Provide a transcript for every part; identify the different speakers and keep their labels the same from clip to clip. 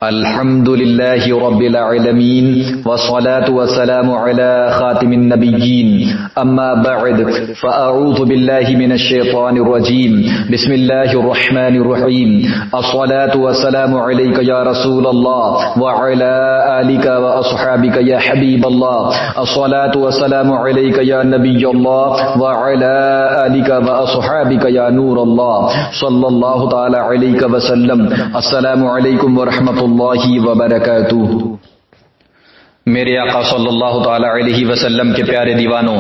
Speaker 1: الحمد لله رب العالمين والصلاة والسلام على خاتم النبيين أما بعد فأعوذ بالله من الشيطان الرجيم بسم الله الرحمن الرحيم الصلاة والسلام عليك يا رسول الله وعلى آلك وأصحابك يا حبيب الله الصلاة والسلام عليك يا نبي الله وعلى آلك وأصحابك يا نور الله صلى الله تعالى عليك وسلم السلام عليكم ورحمة اللہ وبرکاتہ۔ میرے آقا صلی اللہ تعالی علیہ وسلم کے پیارے دیوانوں،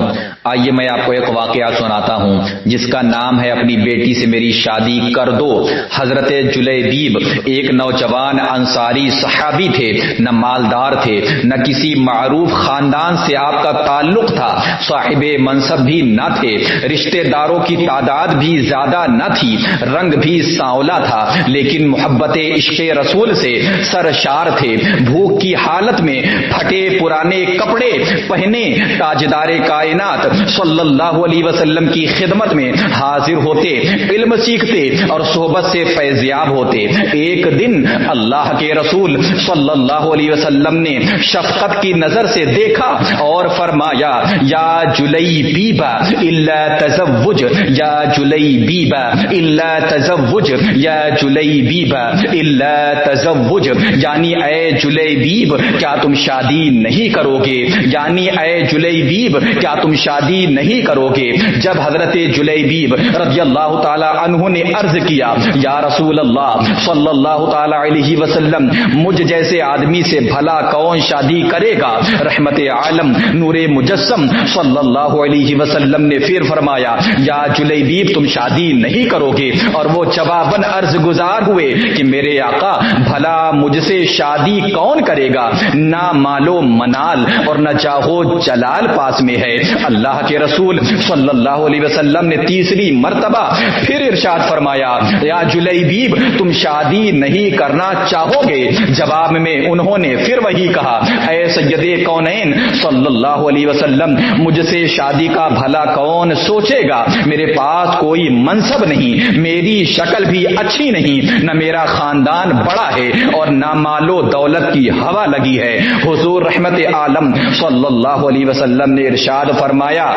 Speaker 1: آئیے میں آپ کو ایک واقعہ سناتا ہوں جس کا نام ہے اپنی بیٹی سے میری شادی کر دو۔ حضرت جلیبیب ایک نوجوان انصاری صحابی تھے، نہ مالدار تھے نہ کسی معروف خاندان سے آپ کا تعلق تھا، صاحب منصب بھی نہ تھے، رشتہ داروں کی تعداد بھی زیادہ نہ تھی، رنگ بھی سانولا تھا، لیکن محبت عشق رسول سے سرشار تھے۔ بھوک کی حالت میں پھٹے پرانے کپڑے پہنے تاجدار کائنات صلی اللہ علیہ وسلم کی خدمت میں حاضر ہوتے، علم سیکھتے اور صحبت سے فیضیاب ہوتے۔ ایک دن اللہ کے رسول صلی اللہ علیہ وسلم نے شفقت کی نظر سے دیکھا اور فرمایا، یا جلیبیبا الا تزوج، یا جلیبیبا الا تزوج، یا جلیبیبا الا تزوج، یعنی اے جلیبیب کیا تم شادی نہیں کرو گے، یعنی اے جلیبیب کیا تم شادی نہیں کرو گے۔ جب حضرت جلیبیب رضی اللہ تعالی عنہ نے عرض کیا، یا رسول اللہ صلی اللہ تعالی علیہ وسلم مجھ جیسے آدمی سے بھلا کون شادی کرے گا، رحمت عالم نور مجسم صلی اللہ علیہ وسلم نے پھر فرمایا، یا جلیبیب تم شادی نہیں کرو گے، اور وہ جواباً عرض گزار ہوئے کہ میرے آقا بھلا مجھ سے شادی کون کرے گا، نہ مالو منال اور نہ چاہو جلال پاس میں ہے۔ اللہ کے رسول صلی اللہ علیہ وسلم نے تیسری مرتبہ پھر ارشاد فرمایا، یا جلیبیب تم شادی نہیں کرنا چاہو گے۔ جواب میں انہوں نے پھر وہی کہا، اے سید کونین صلی اللہ علیہ وسلم مجھ سے شادی کا بھلا کون سوچے گا، میرے پاس کوئی منصب نہیں، میری شکل بھی اچھی نہیں، نہ میرا خاندان بڑا ہے اور نہ مال و دولت کی ہوا لگی ہے۔ حضور رحمت عالم صلی اللہ علیہ وسلم نے ارشاد فرمایا،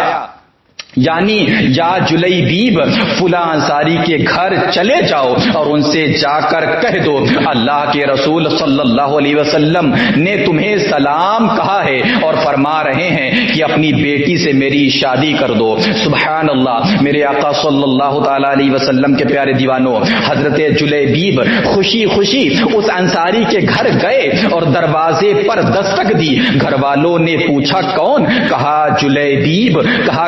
Speaker 1: یعنی یا جلیبیب فلاں انصاری کے گھر چلے جاؤ اور ان سے جا کر کہہ دو، اللہ کے رسول صلی اللہ علیہ وسلم نے تمہیں سلام کہا ہے اور فرما رہے ہیں کہ اپنی بیٹی سے میری شادی کر دو۔ سبحان اللہ۔ میرے آقا صلی اللہ تعالی علیہ وسلم کے پیارے دیوانوں، حضرت جلیبیب خوشی خوشی اس انصاری کے گھر گئے اور دروازے پر دستک دی۔ گھر والوں نے پوچھا کون؟ کہا جلیبیب۔ کہا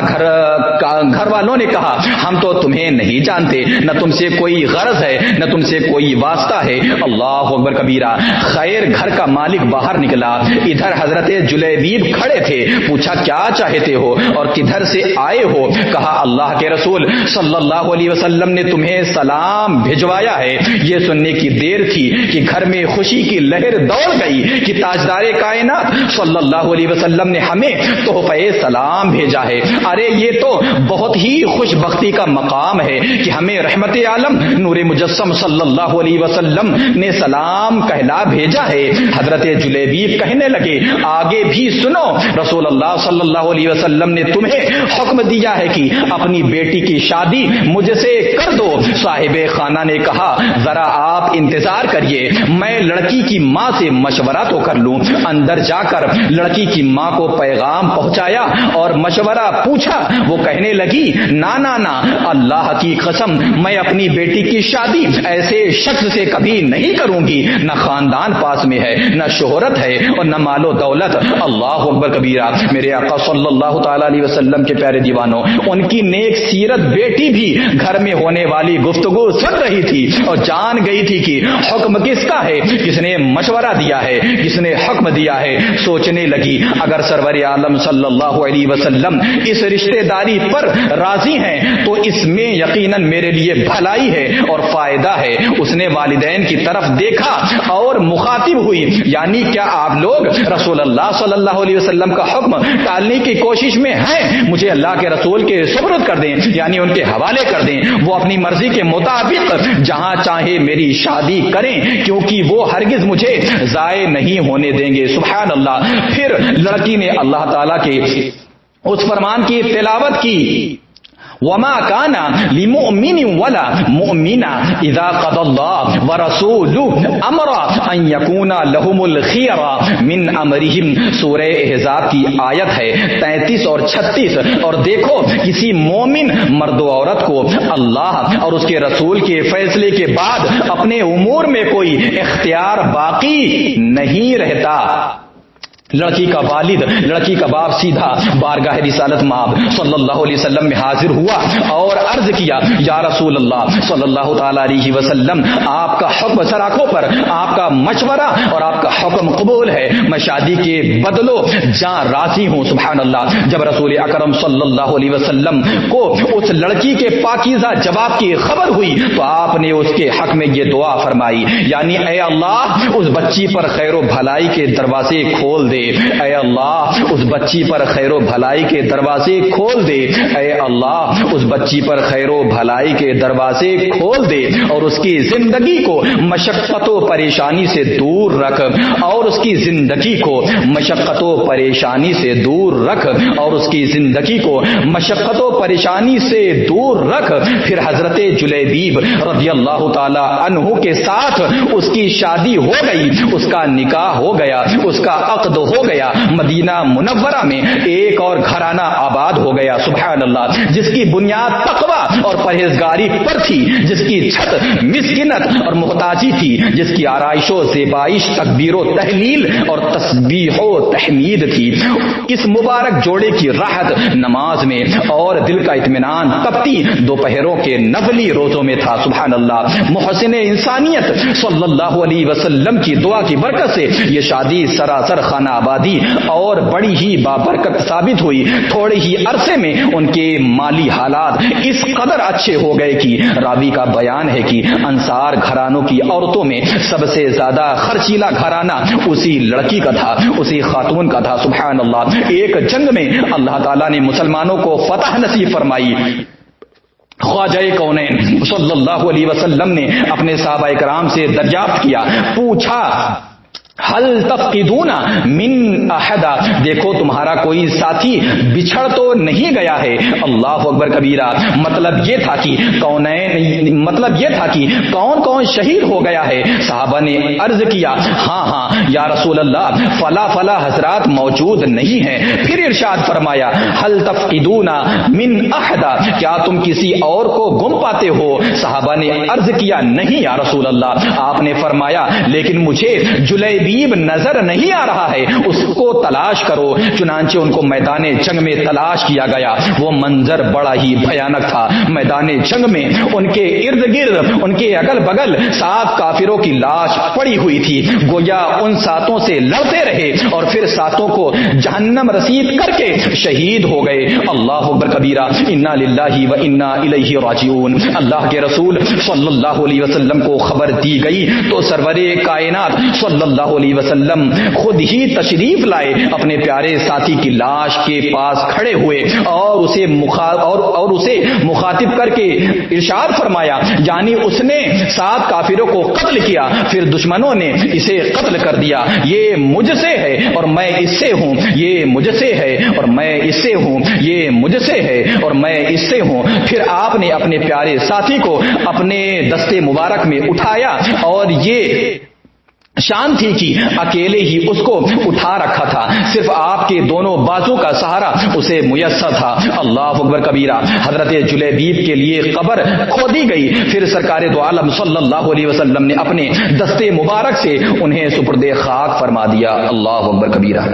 Speaker 1: گھر والوں نے کہا ہم تو تمہیں نہیں جانتے، نہ تم سے کوئی غرض ہے نہ تم سے کوئی واسطہ ہے۔ اللہ اکبر کبیرہ۔ خیر گھر کا مالک باہر نکلا، ادھر حضرت جلیبیب کھڑے تھے، پوچھا کیا چاہتے ہو اور کدھر سے آئے ہو؟ کہا اللہ کے رسول صلی اللہ علیہ وسلم نے تمہیں سلام بھجوایا ہے۔ یہ سننے کی دیر تھی کہ گھر میں خوشی کی لہر دوڑ گئی کہ تاجدار کائنات صلی اللہ علیہ وسلم نے ہمیں تحفہ سلام بھیجا ہے۔ ارے یہ تو بہت ہی خوش بختی کا مقام ہے کہ ہمیں رحمت عالم نور مجسم صلی اللہ علیہ وسلم نے سلام کہلا بھیجا ہے۔ حضرت جلیبیب کہنے لگے آگے بھی سنو، رسول اللہ صلی اللہ علیہ وسلم نے تمہیں حکم دیا ہے کہ اپنی بیٹی کی شادی مجھ سے کر دو۔ صاحب خانہ نے کہا ذرا آپ انتظار کریے، میں لڑکی کی ماں سے مشورہ تو کر لوں۔ اندر جا کر لڑکی کی ماں کو پیغام پہنچایا اور مشورہ پوچھا۔ وہ کہنے لگی نا نا نا، اللہ کی قسم میں اپنی بیٹی کی شادی ایسے شخص سے کبھی نہیں کروں گی، نہ خاندان پاس میں ہے نہ شہرت ہے اور نہ مال و دولت۔ اللہ اکبر کبیرہ۔ میرے آقا صلی اللہ تعالی علیہ وسلم کے پیارے دیوانوں، ان کی نیک سیرت بیٹی بھی گھر میں ہونے والی گفتگو سن رہی تھی اور جان گئی تھی کہ حکم کس کا ہے، کس نے مشورہ دیا ہے، کس نے حکم دیا ہے۔ سوچنے لگی اگر سرور عالم صلی اللہ علیہ وسلم اس رشتہ داری
Speaker 2: پرہیزگاری پر راضی ہیں تو اس میں یقیناً میرے لیے بھلائی ہے اور فائدہ ہے۔ اس نے والدین کی طرف دیکھا اور مخاطب ہوئی، یعنی کیا آپ لوگ رسول اللہ صلی اللہ علیہ وسلم کا حکم ٹالنے کی کوشش میں ہیں؟ مجھے اللہ کے رسول کے سپرد کر دیں، یعنی ان کے حوالے کر دیں، وہ اپنی مرضی کے مطابق جہاں چاہے میری شادی کریں، کیونکہ وہ ہرگز مجھے ضائع نہیں ہونے دیں گے۔ سبحان اللہ۔ پھر لڑکی نے اللہ تعالیٰ کے اس فرمان کی تلاوت کی، وما كان لمؤمن ولا مؤمنة اذا قضى الله ورسوله امرا ان يكون لهم الخيرة من امرهم۔ سورہ احزاب کی آیت ہے 33 اور 36۔ اور دیکھو کسی مومن مرد و عورت کو اللہ اور اس کے رسول کے فیصلے کے بعد اپنے امور میں کوئی اختیار باقی نہیں رہتا۔ لڑکی کا والد، لڑکی کا باپ سیدھا بارگاہ رسالت مآب صلی اللہ علیہ وسلم میں حاضر ہوا اور عرض کیا، یا رسول اللہ صلی اللہ تعالی علیہ وسلم، آپ کا حکم سر آنکھوں پر، آپ کا مشورہ اور آپ کا حکم قبول ہے، میں شادی کے بدلو جاں راضی ہوں۔ سبحان اللہ۔ جب رسول اکرم صلی اللہ علیہ وسلم کو اس لڑکی کے پاکیزہ جواب کی خبر ہوئی تو آپ نے اس کے حق میں یہ دعا فرمائی، یعنی اے اللہ اس بچی پر خیر و بھلائی کے دروازے کھول دے، اے اللہ اس بچی پر خیر و بھلائی کے دروازے کھول دے، اے اللہ اس بچی پر خیر و بھلائی کے دروازے کھول دے، اور اس کی زندگی کو مشقت و پریشانی سے دور رکھ، اور اس کی زندگی کو مشقت و پریشانی سے دور رکھ، اور اس کی زندگی کو مشقت و پریشانی سے دور رکھ۔ پھر حضرت جلیبیب رضی اللہ تعالی عنہ کے ساتھ اس کی شادی ہو گئی، اس کا نکاح ہو گیا، اس کا عقد ہو گیا، مدینہ منورہ میں ایک اور گھرانہ آباد ہو گیا۔ سبحان اللہ۔ جس کی بنیاد تقویٰ اور پرہیزگاری پر تھی، جس کی چھت مسکنت اور محتاجی تھی، جس کی آرائش و زیبائش تکبیر و تحلیل اور تسبیح و تحمید تھی، اس مبارک جوڑے کی راحت نماز میں اور دل کا اطمینان تپتی دوپہروں کے نفلی روزوں میں تھا۔ سبحان اللہ۔ محسن انسانیت صلی اللہ علیہ وسلم کی دعا کی برکت سے یہ شادی سراسر خانہ آبادی اور بڑی ہی بابرکت ثابت ہوئی۔ تھوڑے ہی عرصے میں ان کے مالی حالات اس قدر اچھے ہو گئے کہ راوی کا بیان ہے کہ انصار گھرانوں کی عورتوں میں سب سے زیادہ خرچیلا گھرانہ اسی لڑکی کا تھا، اسی خاتون کا تھا۔ سبحان اللہ۔ ایک جنگ میں اللہ تعالیٰ نے مسلمانوں کو فتح نصیب فرمائی۔ خواجہ کونین صلی اللہ علیہ وسلم نے اپنے صحابہ کرام سے دریافت کیا، پوچھا، حل تفقدون من احدا، دیکھو تمہارا کوئی ساتھی بچھڑ تو نہیں گیا ہے؟ اللہ اکبر کبیرہ۔ مطلب یہ تھا کہ کون کون شہید ہو گیا ہے؟ صحابہ نے عرض کیا، ہاں یا رسول اللہ فلا حضرات موجود نہیں ہیں۔ پھر ارشاد فرمایا، حل تفقدون من احدا، کیا تم کسی اور کو گم پاتے ہو؟ صحابہ نے عرض کیا، نہیں یا رسول اللہ۔ آپ نے فرمایا، لیکن مجھے جلیبیب نظر نہیں آ رہا ہے، اس کو تلاش کرو۔ چنانچہ ان کو میدان جنگ میں تلاش کیا گیا۔ وہ منظر بڑا ہی بھیانک تھا۔ میدان جنگ میں ان کے ارد گرد، ان کے اگل بگل 7 کافروں کی لاش پڑی ہوئی تھی، گویا ان 7 سے لڑتے رہے اور پھر 7 کو جہنم رسید کر کے شہید ہو گئے۔ اللہ اکبر کبیرہ۔ انا للہ و انا الیہ راجعون۔ اللہ کے رسول صلی اللہ علیہ وسلم کو خبر دی گئی تو سرور کائنات صلی اللہ علیہ وسلم خود ہی تشریف لائے، اپنے پیارے ساتھی کی لاش کے پاس کھڑے ہوئے اور اسے مخاطب کر کے ارشاد فرمایا، یعنی اس نے 7 کافروں کو قتل کیا، پھر دشمنوں نے اسے قتل کر دیا۔ یہ مجھ سے ہے اور میں اس سے ہوں، یہ مجھ سے ہے اور میں اس سے ہوں، یہ مجھ سے ہے اور میں اس سے ہوں۔ پھر آپ نے اپنے پیارے ساتھی کو اپنے دستے مبارک میں اٹھایا اور یہ شان تھی کہ اکیلے ہی اس کو اٹھا رکھا تھا، صرف آپ کے دونوں بازو کا سہارا اسے میسر تھا۔ اللہ اکبر کبیرہ۔ حضرت جلیبیب کے لیے قبر کھودی گئی، پھر سرکار دو عالم صلی اللہ علیہ وسلم نے اپنے دستے مبارک سے انہیں سپرد خاک فرما دیا۔ اللہ اکبر کبیرہ۔